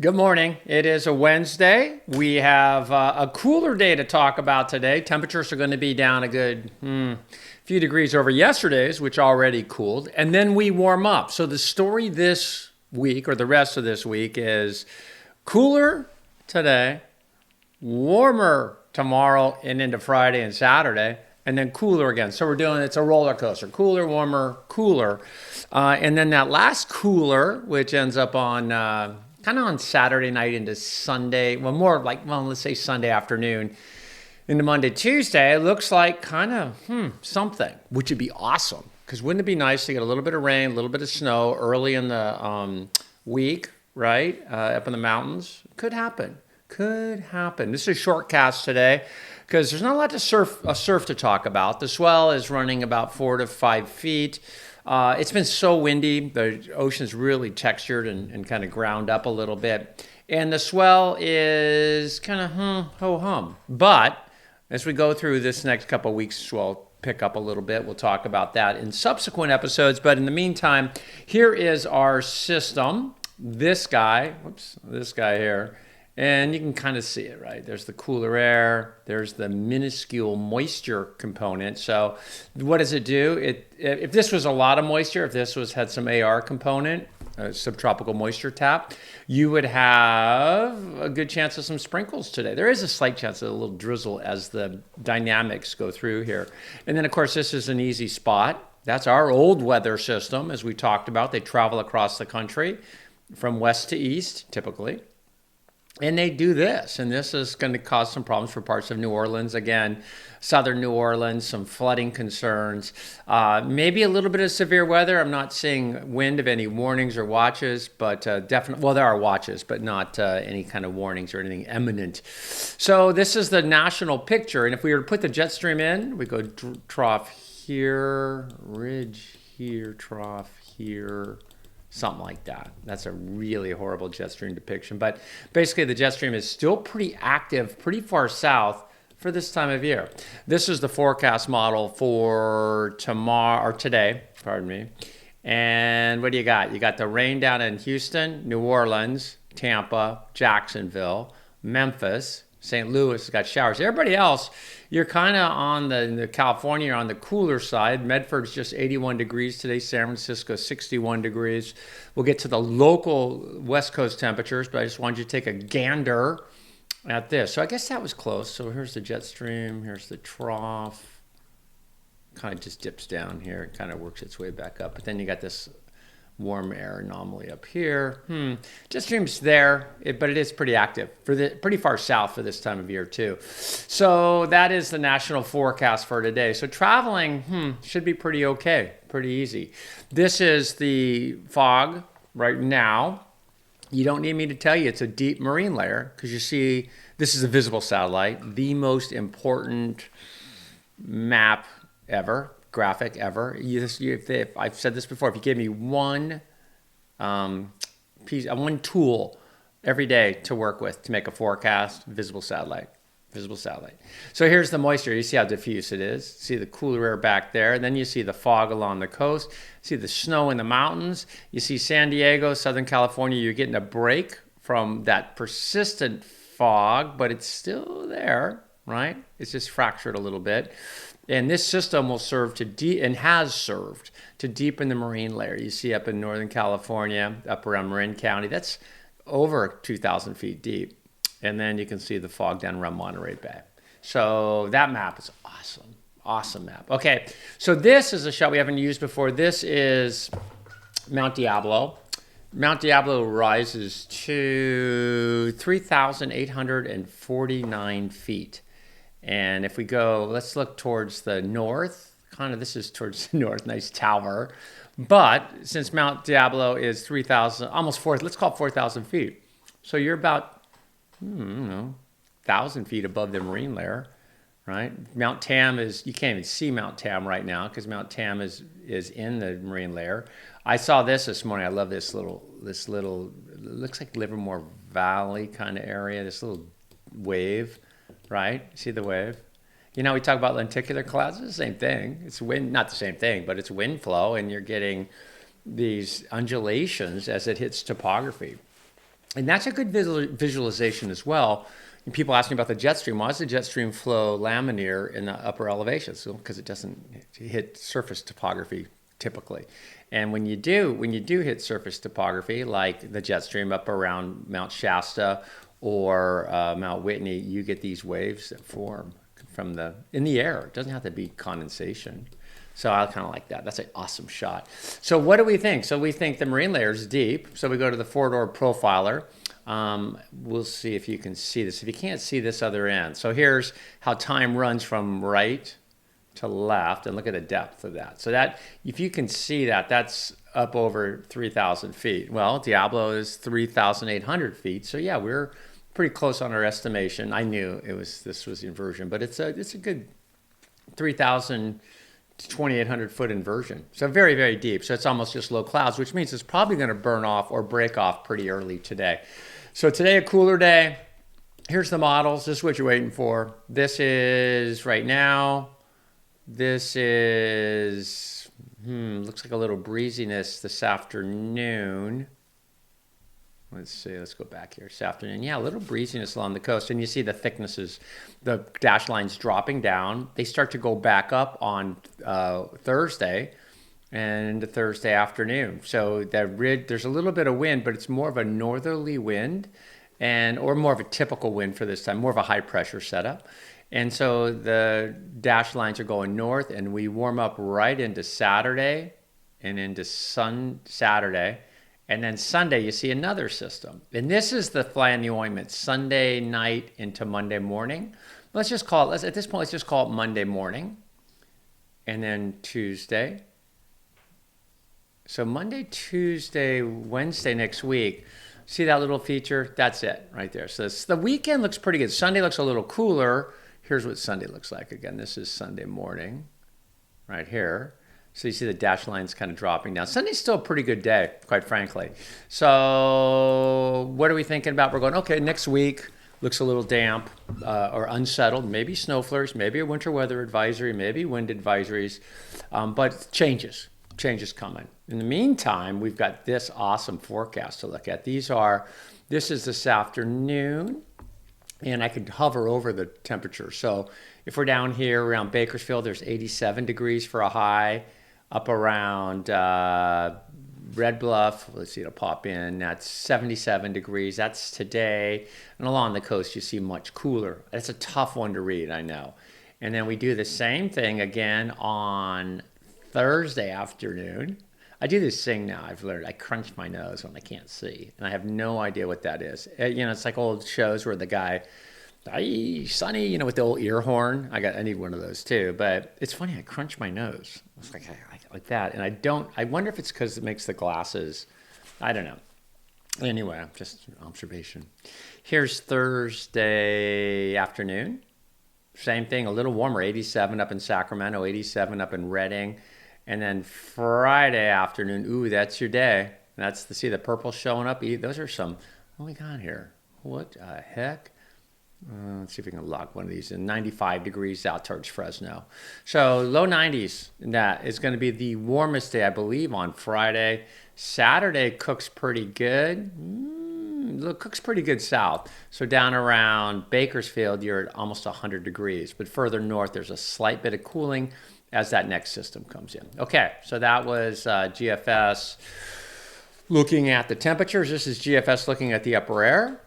Good morning. It is a Wednesday. We have a cooler day to talk about today. Temperatures are going to be down a good few degrees over yesterday's, which already cooled. And then we warm up. So the story this week, or the rest of this week, is cooler today, warmer tomorrow and into Friday and Saturday, and then cooler again. So it's a roller coaster. Cooler, warmer, cooler. And then that last cooler, which ends up on kind of on Saturday night into Sunday, let's say Sunday afternoon into Monday, Tuesday, it looks like kind of something, which would be awesome. Because wouldn't it be nice to get a little bit of rain, a little bit of snow early in the week, right? Up in the mountains. Could happen. Could happen. This is a short cast today because there's not a lot to surf to talk about. The swell is running about 4 to 5 feet. It's been so windy. The ocean's really textured and kind of ground up a little bit. And the swell is kind of ho-hum. But as we go through this next couple of weeks, swell pick up a little bit. We'll talk about that in subsequent episodes. But in the meantime, here is our system. This guy here. And you can kind of see it, right? There's the cooler air. There's the minuscule moisture component. So what does it do? If this was a lot of moisture, if this had some AR component, a subtropical moisture tap, you would have a good chance of some sprinkles today. There is a slight chance of a little drizzle as the dynamics go through here. And then, of course, this is an easy spot. That's our old weather system, as we talked about. They travel across the country from west to east, typically. And they do this, and this is going to cause some problems for parts of New Orleans. Again, southern New Orleans, some flooding concerns, maybe a little bit of severe weather. I'm not seeing wind of any warnings or watches, but definitely, well, there are watches, but not any kind of warnings or anything imminent. So this is the national picture, and if we were to put the jet stream in, we go trough here, ridge here, trough here, something like that. That's a really horrible jet stream depiction. But basically, the jet stream is still pretty active, pretty far south for this time of year. This is the forecast model for today, pardon me. And what do you got? You got the rain down in Houston, New Orleans, Tampa, Jacksonville, Memphis, St. Louis has got showers. Everybody else, you're kind of on the California, on the cooler side. Medford's just 81 degrees today. San Francisco, 61 degrees. We'll get to the local West Coast temperatures, but I just wanted you to take a gander at this. So I guess that was close. So here's the jet stream. Here's the trough. Kind of just dips down here. It kind of works its way back up. But then you got this warm air anomaly up here. Jet stream's there, but it is pretty active, pretty far south for this time of year too. So that is the national forecast for today. So traveling should be pretty okay, pretty easy. This is the fog right now. You don't need me to tell you it's a deep marine layer because you see this is a visible satellite, the most important map ever. Graphic ever. I've said this before, if you give me one tool every day to work with to make a forecast, visible satellite. So here's the moisture. You see how diffuse it is. See the cooler air back there. And then you see the fog along the coast. See the snow in the mountains. You see San Diego, Southern California. You're getting a break from that persistent fog, but it's still there, right? It's just fractured a little bit. And this system will serve and has served to deepen the marine layer. You see up in Northern California, up around Marin County, that's over 2,000 feet deep. And then you can see the fog down around Monterey Bay. So that map is awesome. Awesome map. Okay, so this is a shot we haven't used before. This is Mount Diablo. Mount Diablo rises to 3,849 feet. And if we go, let's look towards the north. This is towards the north, nice tower. But since Mount Diablo is 3,000, almost 4, let's call it 4,000 feet. So you're about, 1,000 feet above the marine layer, right? Mount Tam you can't even see Mount Tam right now because Mount Tam is in the marine layer. I saw this morning. I love this little, it looks like Livermore Valley kind of area, this little wave. Right? See the wave? You know, we talk about lenticular clouds. It's the same thing. It's wind, not the same thing, but it's wind flow, and you're getting these undulations as it hits topography. And that's a good visualization as well. And people ask me about the jet stream. Why does the jet stream flow laminar in the upper elevations? So, because it doesn't hit surface topography typically. And when you do hit surface topography, like the jet stream up around Mount Shasta or Mount Whitney, you get these waves that form in the air. It doesn't have to be condensation. So I kind of like that. That's an awesome shot. So what do we think? So we think the marine layer is deep. So we go to the 4-door profiler. We'll see if you can see this. If you can't see this other end. So here's how time runs from right to left, and look at the depth of that. So that, if you can see that, that's up over 3,000 feet. Well, Diablo is 3,800 feet. So yeah, we're pretty close on our estimation. I knew this was inversion, but it's a good 3,000 to 2,800 foot inversion. So very, very deep. So it's almost just low clouds, which means it's probably going to burn off or break off pretty early today. So today, a cooler day. Here's the models. This is what you're waiting for. This is right now. This is, looks like a little breeziness this afternoon. Let's see, let's go back here. This afternoon, yeah, a little breeziness along the coast. And you see the thicknesses, the dash lines dropping down. They start to go back up on Thursday and into Thursday afternoon. So there's a little bit of wind, but it's more of a northerly wind or more of a typical wind for this time, more of a high pressure setup. And so the dash lines are going north, and we warm up right into Saturday and into Saturday. And then Sunday, you see another system. And this is the fly in the ointment, Sunday night into Monday morning. At this point, let's just call it Monday morning. And then Tuesday. So Monday, Tuesday, Wednesday next week. See that little feature? That's it right there. So the weekend looks pretty good. Sunday looks a little cooler. Here's what Sunday looks like. Again, this is Sunday morning right here. So you see the dash lines kind of dropping down. Sunday's still a pretty good day, quite frankly. So what are we thinking about? We're going, okay, next week looks a little damp or unsettled. Maybe snow flurries, maybe a winter weather advisory, maybe wind advisories. But changes coming. In the meantime, we've got this awesome forecast to look at. This is this afternoon. And I could hover over the temperature. So if we're down here around Bakersfield, there's 87 degrees for a high. Up around Red Bluff, let's see, it'll pop in. That's 77 degrees. That's today. And along the coast, you see much cooler. That's a tough one to read, I know. And then we do the same thing again on Thursday afternoon. I do this thing now. I've learned. I crunch my nose when I can't see, and I have no idea what that is. It's like old shows where the guy, "Hey, Sonny," with the old ear horn. I need one of those too. But it's funny. I crunch my nose. It's like that, and I don't. I wonder if it's because it makes the glasses. I don't know. Anyway, just an observation. Here's Thursday afternoon. Same thing. A little warmer. 87 up in Sacramento. 87 up in Redding. And then Friday afternoon, that's your day. See the purple showing up. Those are some, what we got here? What the heck? Let's see if we can lock one of these in. 95 degrees out towards Fresno. So low 90s. And that is going to be the warmest day, I believe, on Friday. Saturday cooks pretty good. Cooks pretty good south. So down around Bakersfield, you're at almost 100 degrees. But further north, there's a slight bit of cooling as that next system comes in. Okay, so that was GFS looking at the temperatures. This is GFS looking at the upper air.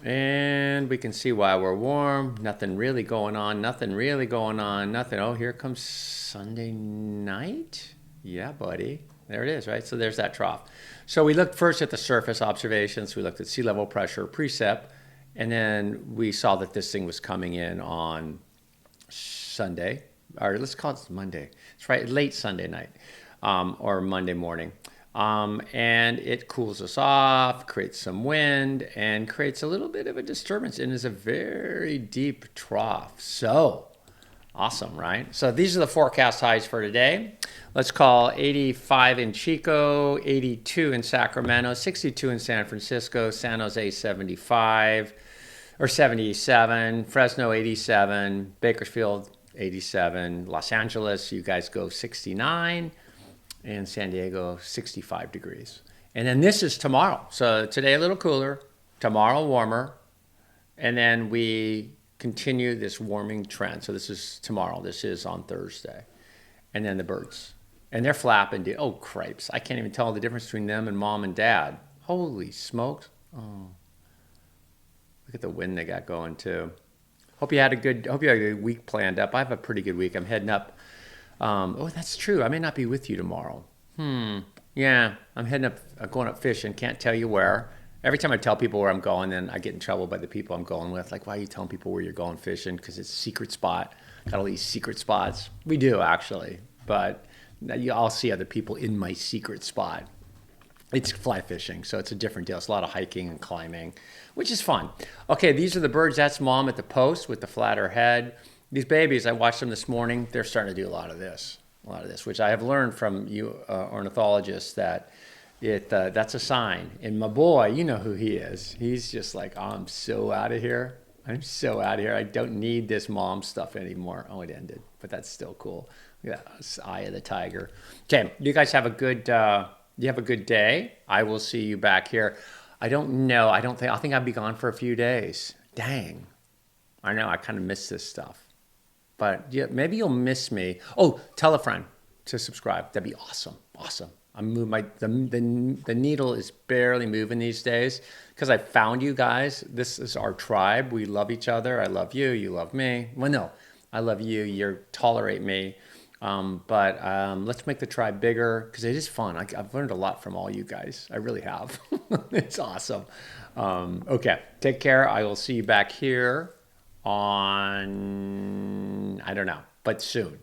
And we can see why we're warm. Nothing really going on. Nothing. Oh, here comes Sunday night. Yeah, buddy. There it is, right? So there's that trough. So we looked first at the surface observations. We looked at sea level pressure precip. And then we saw that this thing was coming in on Sunday. Or let's call it Monday. It's right, late Sunday night or Monday morning. And it cools us off, creates some wind, and creates a little bit of a disturbance, and is a very deep trough. So awesome, right? So these are the forecast highs for today. Let's call 85 in Chico, 82 in Sacramento, 62 in San Francisco, San Jose 75 or 77, Fresno 87, Bakersfield 87, Los Angeles, you guys go 69, and San Diego 65 degrees. And then this is tomorrow. So today a little cooler, Tomorrow warmer, and then we continue this warming trend. So this is tomorrow. This is on Thursday. And then the birds. And they're flapping. Oh, cripes. I can't even tell the difference between them and mom and dad. Holy smokes. Oh, look at the wind they got going too. Hope you had a good week planned up. I have a pretty good week. I'm heading up. Oh, that's true. I may not be with you tomorrow. Yeah, I'm heading up, going up fishing. Can't tell you where. Every time I tell people where I'm going, then I get in trouble by the people I'm going with. Like, why are you telling people where you're going fishing? Because it's a secret spot. Got all these secret spots. We do, actually. But I'll see other people in my secret spot. It's fly fishing, so it's a different deal. It's a lot of hiking and climbing, which is fun. Okay, these are the birds. That's mom at the post with the flatter head. These babies, I watched them this morning. They're starting to do a lot of this, which I have learned from you ornithologists that that's a sign. And my boy, you know who he is. He's just like, oh, I'm so out of here. I'm so out of here. I don't need this mom stuff anymore. Oh, it ended, but that's still cool. Yeah, eye of the tiger. Okay, you guys have a good day. I will see you back here. I don't know. I think I'll be gone for a few days. Dang. I know. I kind of miss this stuff. But yeah, maybe you'll miss me. Oh, tell a friend to subscribe. That'd be awesome. Awesome. I'm moving the needle is barely moving these days because I found you guys. This is our tribe. We love each other. I love you. You love me. Well, no, I love you. You tolerate me. But let's make the tribe bigger because it is fun. I've learned a lot from all you guys. I really have. It's awesome. Okay, take care. I will see you back here on, I don't know, but soon.